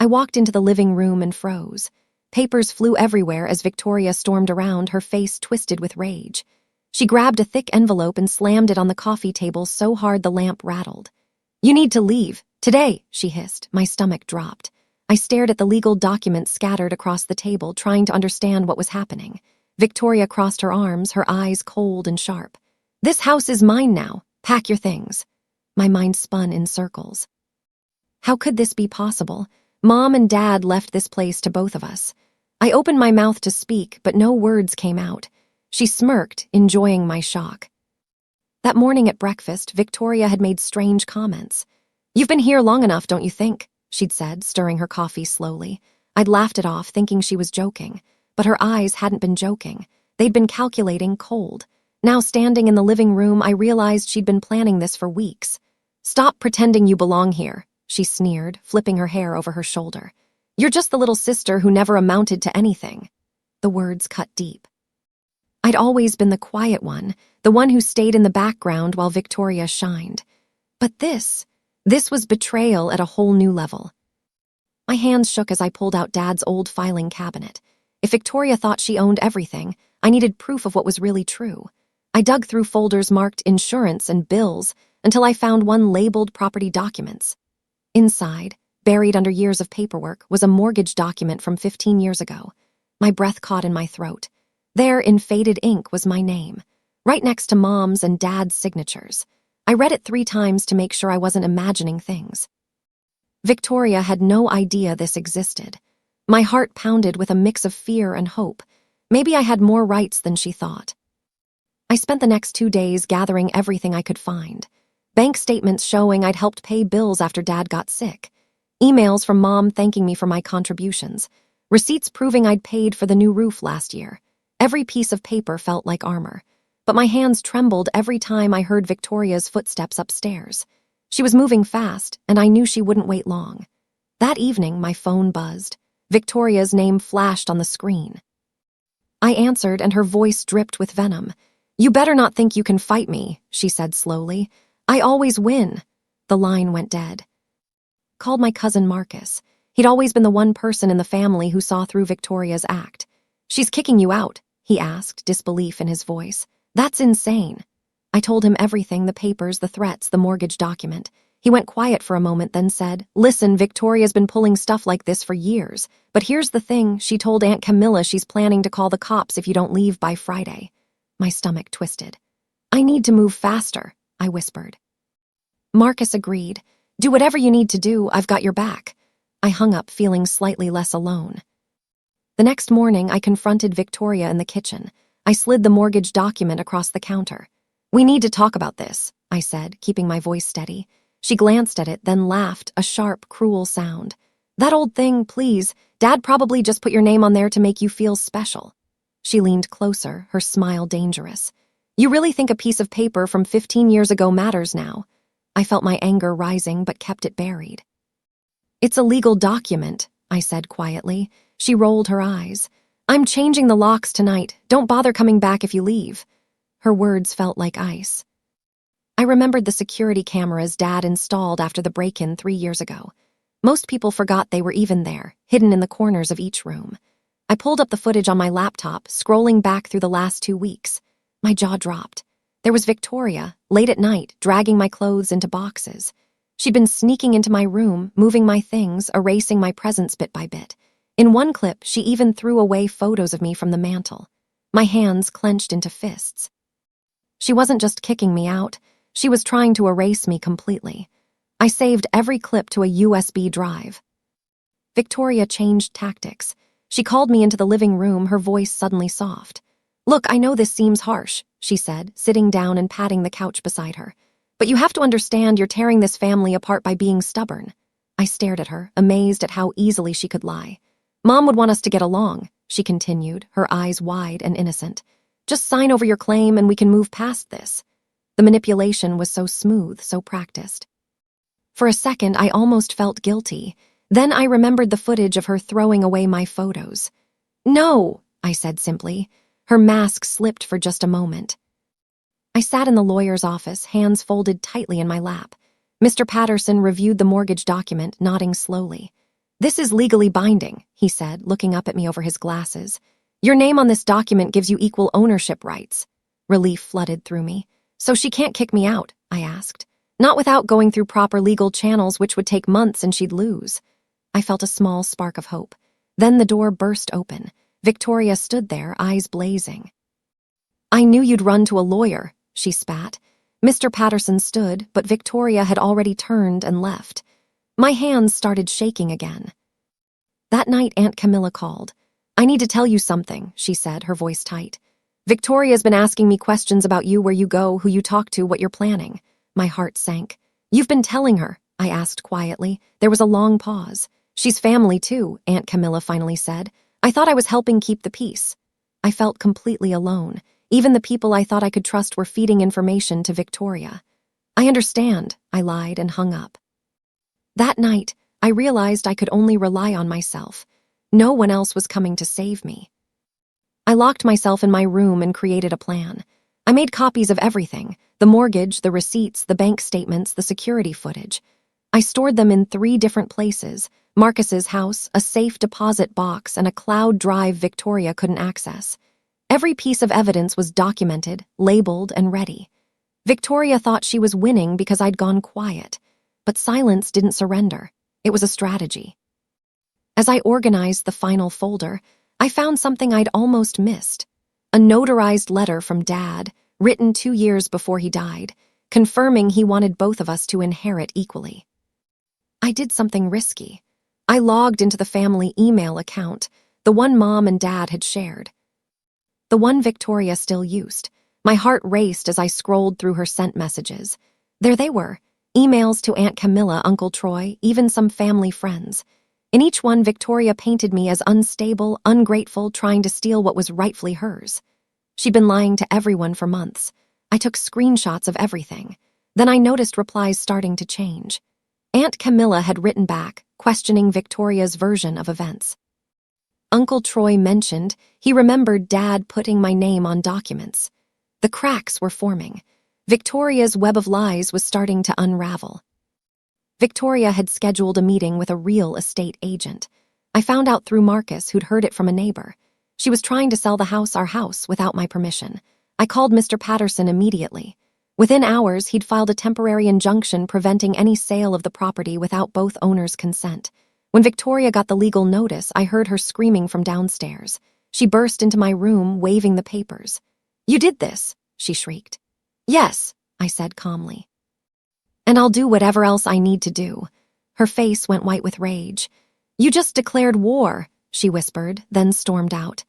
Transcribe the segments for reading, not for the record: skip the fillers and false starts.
I walked into the living room and froze. Papers flew everywhere as Victoria stormed around, her face twisted with rage. She grabbed a thick envelope and slammed it on the coffee table so hard the lamp rattled. "You need to leave. Today," she hissed. My stomach dropped. I stared at the legal documents scattered across the table, trying to understand what was happening. Victoria crossed her arms, her eyes cold and sharp. "This house is mine now. Pack your things." My mind spun in circles. How could this be possible? Mom and Dad left this place to both of us. I opened my mouth to speak, but no words came out. She smirked, enjoying my shock. That morning at breakfast, Victoria had made strange comments. "You've been here long enough, don't you think?" she'd said, stirring her coffee slowly. I'd laughed it off, thinking she was joking. But her eyes hadn't been joking. They'd been calculating, cold. Now, standing in the living room, I realized she'd been planning this for weeks. "Stop pretending you belong here," she sneered, flipping her hair over her shoulder. "You're just the little sister who never amounted to anything." The words cut deep. I'd always been the quiet one, the one who stayed in the background while Victoria shined. But this was betrayal at a whole new level. My hands shook as I pulled out Dad's old filing cabinet. If Victoria thought she owned everything, I needed proof of what was really true. I dug through folders marked insurance and bills until I found one labeled property documents. Inside, buried under years of paperwork, was a mortgage document from 15 years ago. My breath caught in my throat. There, in faded ink, was my name, right next to Mom's and Dad's signatures. I read it 3 times to make sure I wasn't imagining things. Victoria had no idea this existed. My heart pounded with a mix of fear and hope. Maybe I had more rights than she thought. I spent the next 2 days gathering everything I could find. Bank statements showing I'd helped pay bills after Dad got sick. Emails from Mom thanking me for my contributions. Receipts proving I'd paid for the new roof last year. Every piece of paper felt like armor. But my hands trembled every time I heard Victoria's footsteps upstairs. She was moving fast, and I knew she wouldn't wait long. That evening, my phone buzzed. Victoria's name flashed on the screen. I answered, and her voice dripped with venom. "You better not think you can fight me," she said slowly. "I always win." The line went dead. Called my cousin Marcus. He'd always been the one person in the family who saw through Victoria's act. "She's kicking you out," he asked, disbelief in his voice. "That's insane." I told him everything, the papers, the threats, the mortgage document. He went quiet for a moment, then said, "Listen, Victoria's been pulling stuff like this for years. But here's the thing, she told Aunt Camilla she's planning to call the cops if you don't leave by Friday." My stomach twisted. "I need to move faster," I whispered. Marcus agreed. "Do whatever you need to do, I've got your back." I hung up, feeling slightly less alone. The next morning, I confronted Victoria in the kitchen. I slid the mortgage document across the counter. "We need to talk about this," I said, keeping my voice steady. She glanced at it, then laughed, a sharp, cruel sound. "That old thing, please. Dad probably just put your name on there to make you feel special." She leaned closer, her smile dangerous. "You really think a piece of paper from 15 years ago matters now?" I felt my anger rising, but kept it buried. "It's a legal document," I said quietly. She rolled her eyes. "I'm changing the locks tonight. Don't bother coming back if you leave." Her words felt like ice. I remembered the security cameras Dad installed after the break-in 3 years ago. Most people forgot they were even there, hidden in the corners of each room. I pulled up the footage on my laptop, scrolling back through the last 2 weeks. My jaw dropped. There was Victoria, late at night, dragging my clothes into boxes. She'd been sneaking into my room, moving my things, erasing my presents bit by bit. In one clip, she even threw away photos of me from the mantel. My hands clenched into fists. She wasn't just kicking me out. She was trying to erase me completely. I saved every clip to a USB drive. Victoria changed tactics. She called me into the living room, her voice suddenly soft. "Look, I know this seems harsh," she said, sitting down and patting the couch beside her. "But you have to understand you're tearing this family apart by being stubborn." I stared at her, amazed at how easily she could lie. "Mom would want us to get along," she continued, her eyes wide and innocent. "Just sign over your claim and we can move past this." The manipulation was so smooth, so practiced. For a second, I almost felt guilty. Then I remembered the footage of her throwing away my photos. "No," I said simply. Her mask slipped for just a moment. I sat in the lawyer's office, hands folded tightly in my lap. Mr. Patterson reviewed the mortgage document, nodding slowly. "This is legally binding," he said, looking up at me over his glasses. "Your name on this document gives you equal ownership rights." Relief flooded through me. "So she can't kick me out?" I asked. "Not without going through proper legal channels, which would take months and she'd lose." I felt a small spark of hope. Then the door burst open. Victoria stood there, eyes blazing. "I knew you'd run to a lawyer," she spat. Mr. Patterson stood, but Victoria had already turned and left. My hands started shaking again. That night, Aunt Camilla called. "I need to tell you something," she said, her voice tight. "Victoria's been asking me questions about you, where you go, who you talk to, what you're planning." My heart sank. "You've been telling her?" I asked quietly. There was a long pause. "She's family too," Aunt Camilla finally said. "I thought I was helping keep the peace." I felt completely alone. Even the people I thought I could trust were feeding information to Victoria. "I understand," I lied and hung up. That night, I realized I could only rely on myself. No one else was coming to save me. I locked myself in my room and created a plan. I made copies of everything: the mortgage, the receipts, the bank statements, the security footage. I stored them in 3 different places: Marcus's house, a safe deposit box, and a cloud drive Victoria couldn't access. Every piece of evidence was documented, labeled, and ready. Victoria thought she was winning because I'd gone quiet, but silence didn't surrender. It was a strategy. As I organized the final folder, I found something I'd almost missed: a notarized letter from Dad, written 2 years before he died, confirming he wanted both of us to inherit equally. I did something risky. I logged into the family email account, the one Mom and Dad had shared, the one Victoria still used. My heart raced as I scrolled through her sent messages. There they were, emails to Aunt Camilla, Uncle Troy, even some family friends. In each one, Victoria painted me as unstable, ungrateful, trying to steal what was rightfully hers. She'd been lying to everyone for months. I took screenshots of everything. Then I noticed replies starting to change. Aunt Camilla had written back, questioning Victoria's version of events. Uncle Troy mentioned he remembered Dad putting my name on documents. The cracks were forming. Victoria's web of lies was starting to unravel. Victoria had scheduled a meeting with a real estate agent. I found out through Marcus, who'd heard it from a neighbor. She was trying to sell our house, without my permission. I called Mr. Patterson immediately. Within hours, he'd filed a temporary injunction preventing any sale of the property without both owners' consent. When Victoria got the legal notice, I heard her screaming from downstairs. She burst into my room, waving the papers. "You did this," she shrieked. "Yes," I said calmly. "And I'll do whatever else I need to do." Her face went white with rage. "You just declared war," she whispered, then stormed out.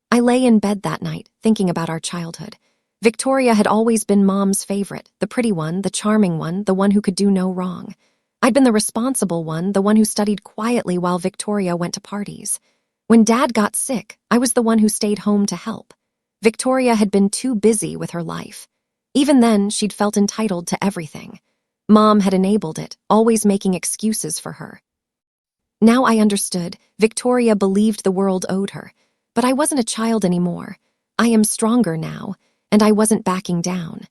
I lay in bed that night, thinking about our childhood. Victoria had always been Mom's favorite, the pretty one, the charming one, the one who could do no wrong. I'd been the responsible one, the one who studied quietly while Victoria went to parties. When Dad got sick, I was the one who stayed home to help. Victoria had been too busy with her life. Even then, she'd felt entitled to everything. Mom had enabled it, always making excuses for her. Now I understood. Victoria believed the world owed her. But I wasn't a child anymore. I am stronger now, and I wasn't backing down.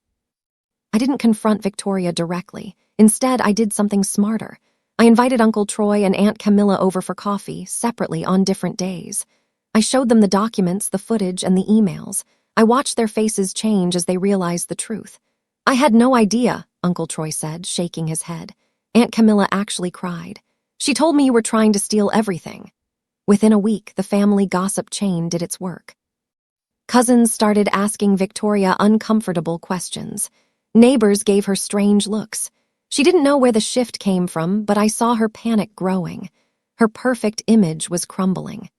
I didn't confront Victoria directly. Instead, I did something smarter. I invited Uncle Troy and Aunt Camilla over for coffee, separately on different days. I showed them the documents, the footage, and the emails. I watched their faces change as they realized the truth. "I had no idea," Uncle Troy said, shaking his head. Aunt Camilla actually cried. "She told me you were trying to steal everything." Within a week, the family gossip chain did its work. Cousins started asking Victoria uncomfortable questions. Neighbors gave her strange looks. She didn't know where the shift came from, but I saw her panic growing. Her perfect image was crumbling.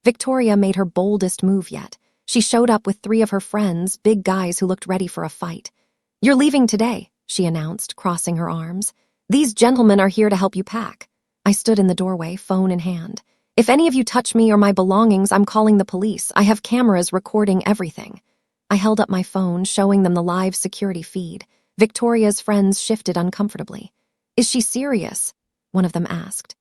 Victoria made her boldest move yet. She showed up with 3 of her friends, big guys who looked ready for a fight. "You're leaving today," she announced, crossing her arms. "These gentlemen are here to help you pack." I stood in the doorway, phone in hand. "If any of you touch me or my belongings, I'm calling the police. I have cameras recording everything." I held up my phone, showing them the live security feed. Victoria's friends shifted uncomfortably. "Is she serious?" one of them asked.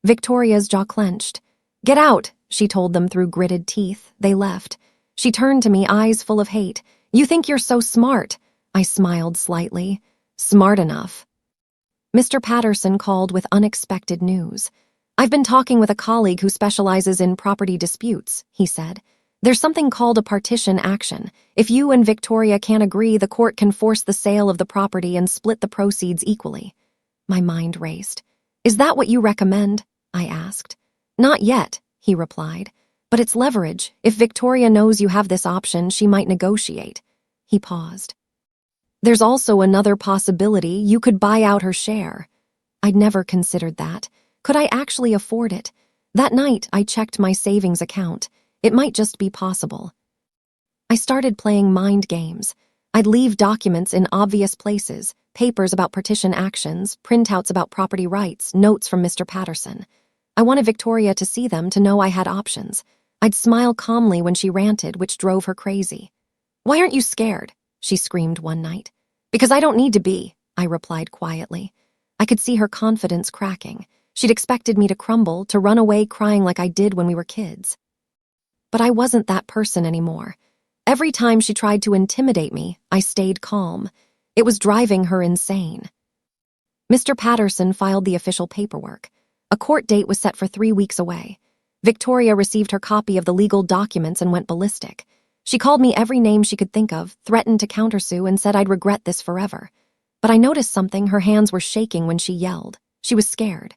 Victoria's jaw clenched. "Get out," she told them through gritted teeth. They left. She turned to me, eyes full of hate. "You think you're so smart." I smiled slightly. "Smart enough." Mr. Patterson called with unexpected news. "I've been talking with a colleague who specializes in property disputes," he said. "There's something called a partition action. If you and Victoria can't agree, the court can force the sale of the property and split the proceeds equally." My mind raced. "Is that what you recommend?" I asked. "Not yet," he replied. "But it's leverage. If Victoria knows you have this option, she might negotiate." He paused. "There's also another possibility. You could buy out her share." I'd never considered that. Could I actually afford it? That night, I checked my savings account. It might just be possible. I started playing mind games. I'd leave documents in obvious places, papers about partition actions, printouts about property rights, notes from Mr. Patterson. I wanted Victoria to see them, to know I had options. I'd smile calmly when she ranted, which drove her crazy. "Why aren't you scared?" she screamed one night. "Because I don't need to be," I replied quietly. I could see her confidence cracking. She'd expected me to crumble, to run away crying like I did when we were kids. But I wasn't that person anymore. Every time she tried to intimidate me, I stayed calm. It was driving her insane. Mr. Patterson filed the official paperwork. A court date was set for 3 weeks away. Victoria received her copy of the legal documents and went ballistic. She called me every name she could think of, threatened to countersue, and said I'd regret this forever. But I noticed something. Her hands were shaking when she yelled. She was scared.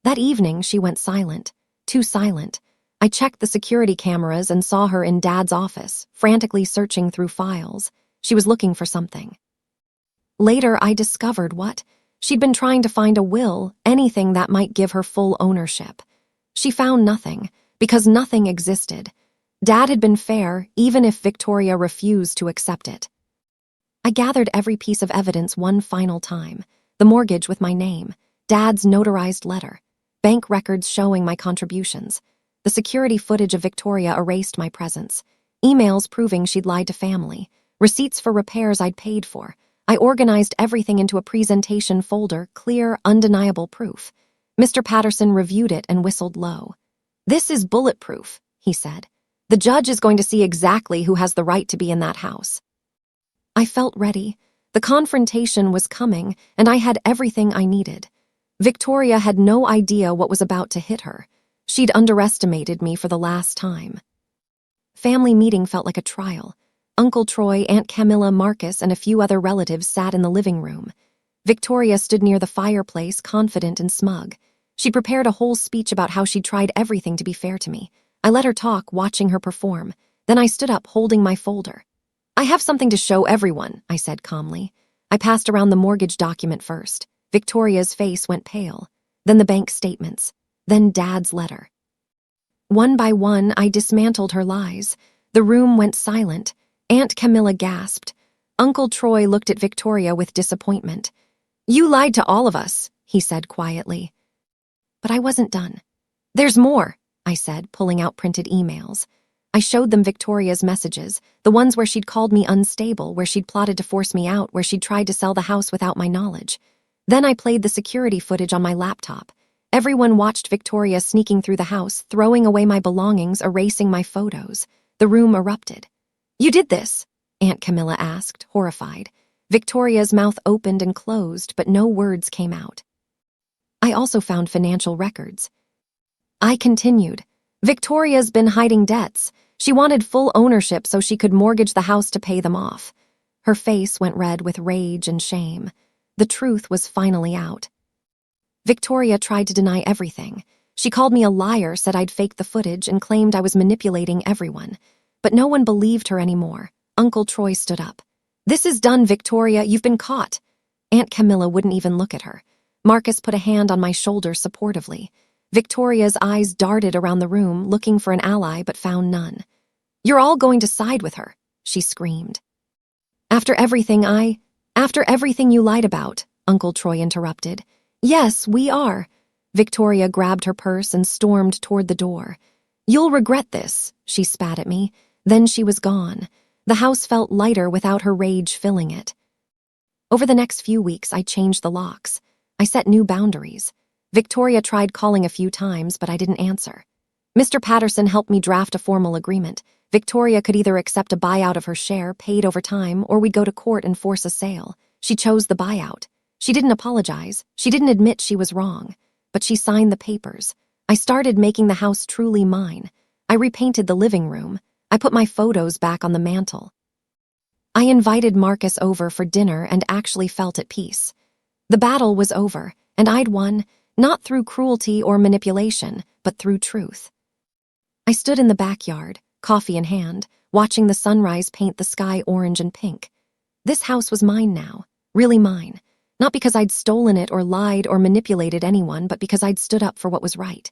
That evening, she went silent. Too silent. I checked the security cameras and saw her in Dad's office, frantically searching through files. She was looking for something. Later, I discovered what? She'd been trying to find a will, anything that might give her full ownership. She found nothing, because nothing existed. Dad had been fair, even if Victoria refused to accept it. I gathered every piece of evidence one final time. The mortgage with my name, Dad's notarized letter, bank records showing my contributions. The security footage of Victoria erased my presence. Emails proving she'd lied to family. Receipts for repairs I'd paid for. I organized everything into a presentation folder, clear, undeniable proof. Mr. Patterson reviewed it and whistled low. "This is bulletproof," he said. "The judge is going to see exactly who has the right to be in that house." I felt ready. The confrontation was coming, and I had everything I needed. Victoria had no idea what was about to hit her. She'd underestimated me for the last time. Family meeting felt like a trial. Uncle Troy, Aunt Camilla, Marcus, and a few other relatives sat in the living room. Victoria stood near the fireplace, confident and smug. She prepared a whole speech about how she'd tried everything to be fair to me. I let her talk, watching her perform. Then I stood up, holding my folder. "I have something to show everyone," I said calmly. I passed around the mortgage document first. Victoria's face went pale. Then the bank statements. Then Dad's letter. One by one, I dismantled her lies. The room went silent. Aunt Camilla gasped. Uncle Troy looked at Victoria with disappointment. "You lied to all of us," he said quietly. But I wasn't done. "There's more," I said, pulling out printed emails. I showed them Victoria's messages, the ones where she'd called me unstable, where she'd plotted to force me out, where she'd tried to sell the house without my knowledge. Then I played the security footage on my laptop. Everyone watched Victoria sneaking through the house, throwing away my belongings, erasing my photos. The room erupted. "You did this?" Aunt Camilla asked, horrified. Victoria's mouth opened and closed, but no words came out. I also found financial records. I continued. "Victoria's been hiding debts. She wanted full ownership so she could mortgage the house to pay them off." Her face went red with rage and shame. The truth was finally out. Victoria tried to deny everything. She called me a liar, said I'd faked the footage, and claimed I was manipulating everyone. But no one believed her anymore. Uncle Troy stood up. "This is done, Victoria. You've been caught." Aunt Camilla wouldn't even look at her. Marcus put a hand on my shoulder supportively. Victoria's eyes darted around the room, looking for an ally, but found none. "You're all going to side with her," she screamed. After everything you lied about," Uncle Troy interrupted. "Yes, we are." Victoria grabbed her purse and stormed toward the door. "You'll regret this," she spat at me. Then she was gone. The house felt lighter without her rage filling it. Over the next few weeks, I changed the locks. I set new boundaries. Victoria tried calling a few times, but I didn't answer. Mr. Patterson helped me draft a formal agreement. Victoria could either accept a buyout of her share, paid over time, or we'd go to court and force a sale. She chose the buyout. She didn't apologize. She didn't admit she was wrong. But she signed the papers. I started making the house truly mine. I repainted the living room. I put my photos back on the mantle. I invited Marcus over for dinner and actually felt at peace. The battle was over, and I'd won, not through cruelty or manipulation, but through truth. I stood in the backyard, coffee in hand, watching the sunrise paint the sky orange and pink. This house was mine now, really mine. Not because I'd stolen it or lied or manipulated anyone, but because I'd stood up for what was right.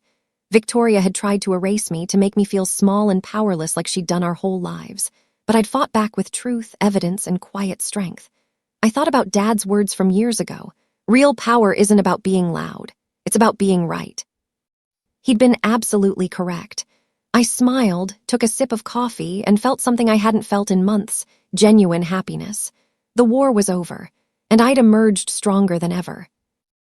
Victoria had tried to erase me, to make me feel small and powerless like she'd done our whole lives. But I'd fought back with truth, evidence, and quiet strength. I thought about Dad's words from years ago. Real power isn't about being loud. It's about being right. He'd been absolutely correct. I smiled, took a sip of coffee, and felt something I hadn't felt in months, genuine happiness. The war was over, and I'd emerged stronger than ever.